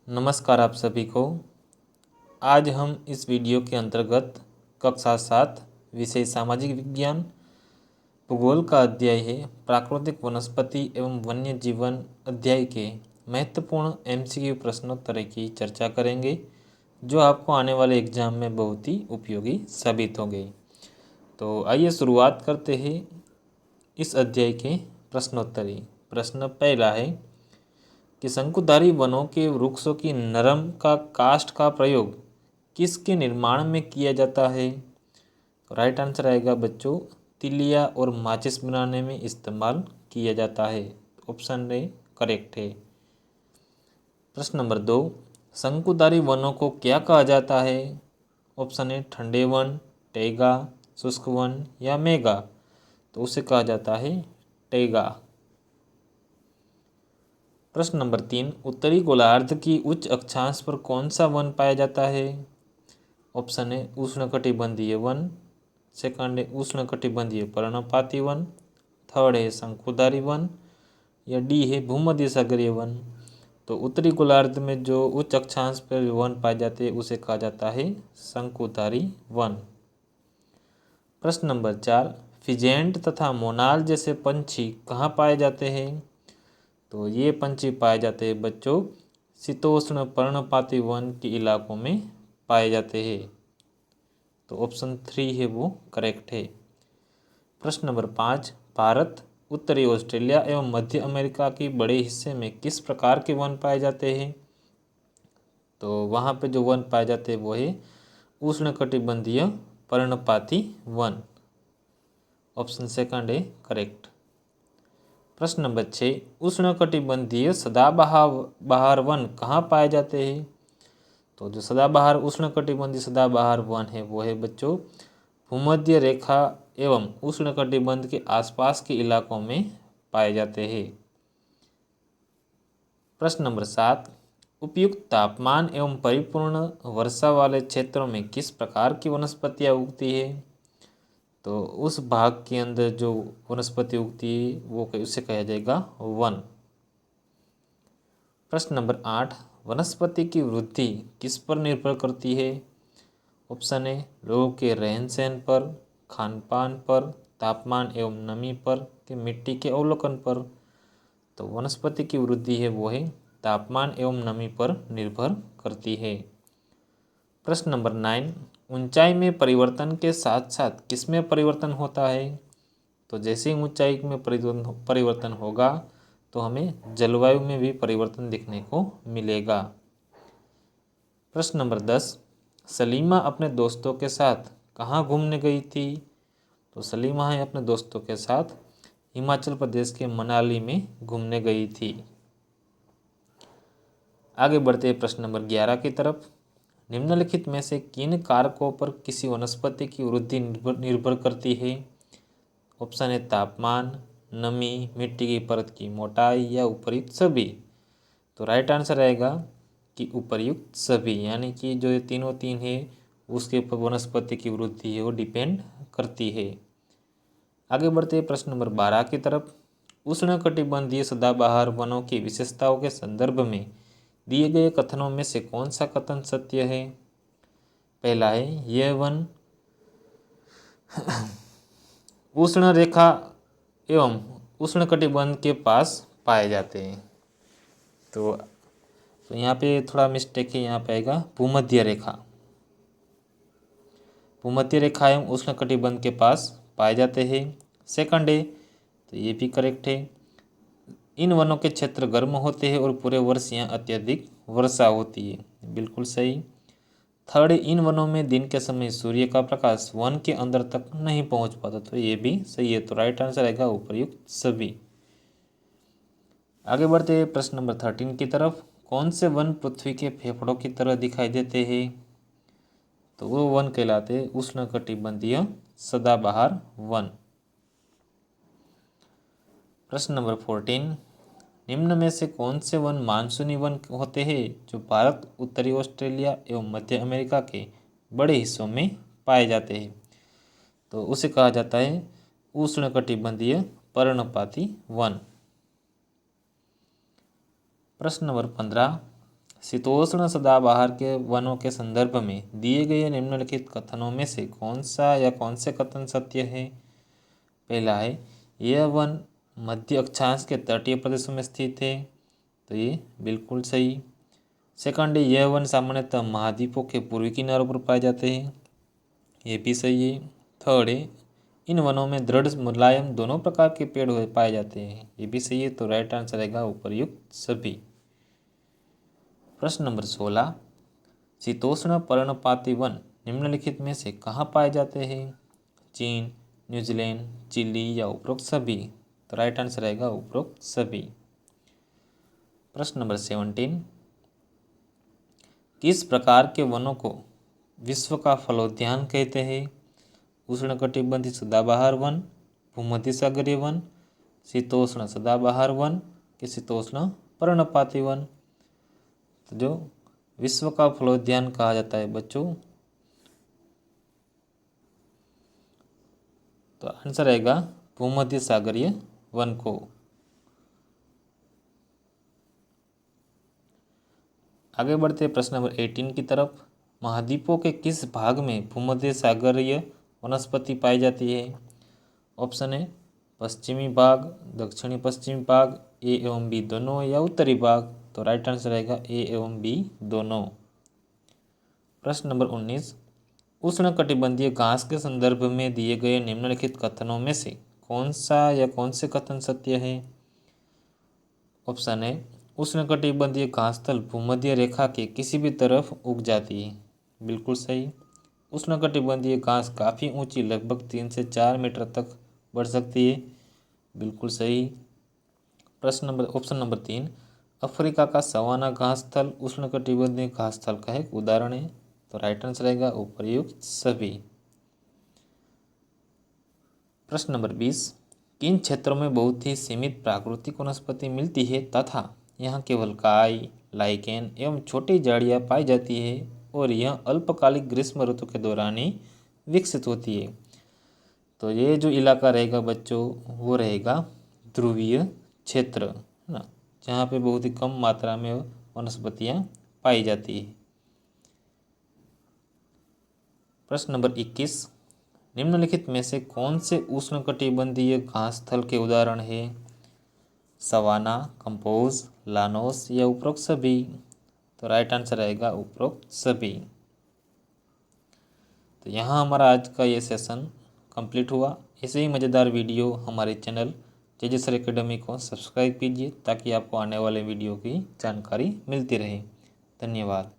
नमस्कार आप सभी को। आज हम इस वीडियो के अंतर्गत कक्षा 7 विषय सामाजिक विज्ञान भूगोल का अध्याय है प्राकृतिक वनस्पति एवं वन्य जीवन अध्याय के महत्वपूर्ण एमसीक्यू प्रश्नोत्तर की चर्चा करेंगे, जो आपको आने वाले एग्जाम में बहुत ही उपयोगी साबित होंगे। तो आइए शुरुआत करते हैं इस अध्याय के प्रश्नोत्तरी। प्रश्न पहला है कि शंकुधारी वनों के वृक्षों की नरम का काष्ठ का प्रयोग किसके निर्माण में किया जाता है? तो राइट आंसर आएगा बच्चों, तिलिया और माचिस बनाने में इस्तेमाल किया जाता है। ऑप्शन ए करेक्ट है। प्रश्न नंबर 2, शंकुधारी वनों को क्या कहा जाता है? ऑप्शन ए ठंडे वन, टैगा, शुष्क वन या मेगा। तो उसे कहा जाता है टैगा। प्रश्न नंबर 3, उत्तरी गोलार्ध की उच्च अक्षांश पर कौन सा वन पाया जाता है? ऑप्शन ए उष्णकटिबंधीय वन, सेकंड है उष्णकटिबंधीय पर्णपाती वन, थर्ड है शंकुधारी वन या डी है भूमध्य सागरीय वन। तो उत्तरी गोलार्ध में जो उच्च अक्षांश पर वन पाए जाते हैं उसे कहा जाता है शंकुधारी वन। प्रश्न नंबर 4, फिजेंट तथा मोनाल जैसे पंछी कहाँ पाए जाते हैं? तो ये पंछी पाए जाते हैं बच्चों शीतोष्ण पर्णपाती वन के इलाकों में पाए जाते हैं। तो ऑप्शन 3 है वो करेक्ट है। प्रश्न नंबर 5, भारत, उत्तरी ऑस्ट्रेलिया एवं मध्य अमेरिका के बड़े हिस्से में किस प्रकार के वन पाए जाते हैं? तो वहाँ पे जो वन पाए जाते हैं वो है उष्णकटिबंधीय पर्णपाती वन। ऑप्शन सेकंड है करेक्ट। प्रश्न नंबर 6, उष्णकटिबंधीय सदाबहार वन कहाँ पाए जाते हैं? तो जो सदाबहार उष्णकटिबंधीय सदाबहार वन है वो है बच्चों भूमध्य रेखा एवं उष्णकटिबंध के आसपास के इलाकों में पाए जाते हैं। प्रश्न नंबर 7, उपयुक्त तापमान एवं परिपूर्ण वर्षा वाले क्षेत्रों में किस प्रकार की वनस्पतियाँ उगती है? तो उस भाग के अंदर जो वनस्पति उगती है वो उसे कहा जाएगा वन। प्रश्न नंबर 8, वनस्पति की वृद्धि किस पर निर्भर करती है? ऑप्शन ए लोगों के रहन सहन पर, खान पान पर, तापमान एवं नमी पर कि मिट्टी के अवलोकन पर। तो वनस्पति की वृद्धि है वो है तापमान एवं नमी पर निर्भर करती है। प्रश्न नंबर 9, ऊंचाई में परिवर्तन के साथ साथ किसमें परिवर्तन होता है? तो जैसे ही ऊंचाई में परिवर्तन होगा तो हमें जलवायु में भी परिवर्तन देखने को मिलेगा। प्रश्न नंबर 10, सलीमा अपने दोस्तों के साथ कहाँ घूमने गई थी? तो सलीमा है अपने दोस्तों के साथ हिमाचल प्रदेश के मनाली में घूमने गई थी। आगे बढ़ते हैं प्रश्न नंबर 11 की तरफ। निम्नलिखित में से किन कारकों पर किसी वनस्पति की वृद्धि निर्भर करती है? ऑप्शन है तापमान, नमी, मिट्टी की परत की मोटाई या उपर्युक्त सभी। तो राइट आंसर आएगा कि उपर्युक्त सभी, यानी कि जो ये तीनों तीन है उसके ऊपर वनस्पति की वृद्धि है वो डिपेंड करती है। आगे बढ़ते हैं प्रश्न नंबर 12 की तरफ। उष्णकटिबंधीय सदाबहार वनों की विशेषताओं के संदर्भ में दिए गए कथनों में से कौन सा कथन सत्य है? पहला है यह वन उष्ण रेखा एवं उष्णकटिबंध के पास पाए जाते हैं। तो यहाँ पे थोड़ा मिस्टेक है, यहाँ पे आएगा भूमध्य रेखा। भूमध्य रेखा एवं उष्णकटिबंध के पास पाए जाते हैं। सेकंड है तो ये भी करेक्ट है। इन वनों के क्षेत्र गर्म होते हैं और पूरे वर्ष यहाँ अत्यधिक वर्षा होती है, बिल्कुल सही। थर्ड, इन वनों में दिन के समय सूर्य का प्रकाश वन के अंदर तक नहीं पहुंच पाता, तो ये भी सही है। तो राइट आंसर आएगा उपर्युक्त सभी। आगे बढ़ते हैं प्रश्न नंबर 13 की तरफ। कौन से वन पृथ्वी के फेफड़ों की तरह दिखाई देते हैं? तो वो वन कहलाते हैं उष्णकटिबंधीय सदाबहार वन। प्रश्न नंबर 14, निम्न में से कौन से वन मानसूनी वन होते हैं जो भारत, उत्तरी ऑस्ट्रेलिया एवं मध्य अमेरिका के बड़े हिस्सों में पाए जाते हैं? तो उसे कहा जाता है उष्णकटिबंधीय पर्णपाती वन। प्रश्न नंबर 15, शीतोष्ण सदाबहार के वनों के संदर्भ में दिए गए निम्नलिखित कथनों में से कौन सा या कौन से कथन सत्य है? पहला है, यह वन मध्य अक्षांश के तटीय प्रदेशों में स्थित है, तो ये बिल्कुल सही। सेकंड है, यह वन सामान्यतः महाद्वीपों के पूर्वी किनारों पर पाए जाते हैं, ये भी सही है। थर्ड है, इन वनों में दृढ़ मुलायम दोनों प्रकार के पेड़ पाए जाते हैं, ये भी सही है। तो राइट आंसर रहेगा उपर्युक्त सभी। प्रश्न नंबर 16, शीतोष्ण पर्णपाती वन निम्नलिखित में से कहाँ पाए जाते हैं? चीन, न्यूजीलैंड, चिली या उपरोक्त सभी? तो राइट आंसर रहेगा उपरोक्त सभी। प्रश्न नंबर 17, किस प्रकार के वनों को विश्व का फलोद्यान कहते हैं? उष्णकटिबंधीय सदाबहार वन, भूमध्य सागरीय वन, शीतोष्ण सदाबहार वन के शीतोष्ण पर्णपाती वन? तो जो विश्व का फलोद्यान कहा जाता है बच्चों, तो आंसर रहेगा भूमध्य सागरीय वन को। आगे बढ़ते प्रश्न नंबर 18 की तरफ। महाद्वीपों के किस भाग में भूमध्य सागरीय वनस्पति पाई जाती है? ऑप्शन है पश्चिमी भाग, दक्षिणी पश्चिमी भाग, ए एवं बी दोनों या उत्तरी भाग? तो राइट आंसर रहेगा ए एवं बी दोनों। प्रश्न नंबर 19, उष्णकटिबंधीय घास के संदर्भ में दिए गए निम्नलिखित कथनों में से कौन सा या कौन से कथन सत्य है? ऑप्शन है, उष्णकटिबंधीय घास तल भूमध्य रेखा के किसी भी तरफ उग जाती है, बिल्कुल सही। उष्णकटिबंधीय घास काफ़ी ऊंची, लगभग 3 से 4 मीटर तक बढ़ सकती है, बिल्कुल सही। प्रश्न नंबर ऑप्शन नंबर 3, अफ्रीका का सवाना घास तल उष्णकटिबंधीय घास तल का एक उदाहरण है, तो राइट आंसर रहेगा उपर्युक्त सभी। प्रश्न नंबर 20, किन क्षेत्रों में बहुत ही सीमित प्राकृतिक वनस्पति मिलती है तथा यहाँ केवल काई, लाइकेन एवं छोटी झाड़ियाँ पाई जाती है और यह अल्पकालिक ग्रीष्म ऋतु के दौरान ही विकसित होती है? तो ये जो इलाका रहेगा बच्चों वो रहेगा ध्रुवीय क्षेत्र, है ना, जहाँ पे बहुत ही कम मात्रा में वनस्पतियाँ पाई जाती है। प्रश्न नंबर 21, निम्नलिखित में से कौन से उष्णकटिबंधीय घास थल के उदाहरण है? सवाना, कंपोज, लानोस या उपरोक्त सभी? तो राइट आंसर रहेगा उपरोक्त सभी। तो यहाँ हमारा आज का ये सेशन कंप्लीट हुआ। ऐसे ही मज़ेदार वीडियो हमारे चैनल जेजे सर एकेडमी को सब्सक्राइब कीजिए ताकि आपको आने वाले वीडियो की जानकारी मिलती रहे। धन्यवाद।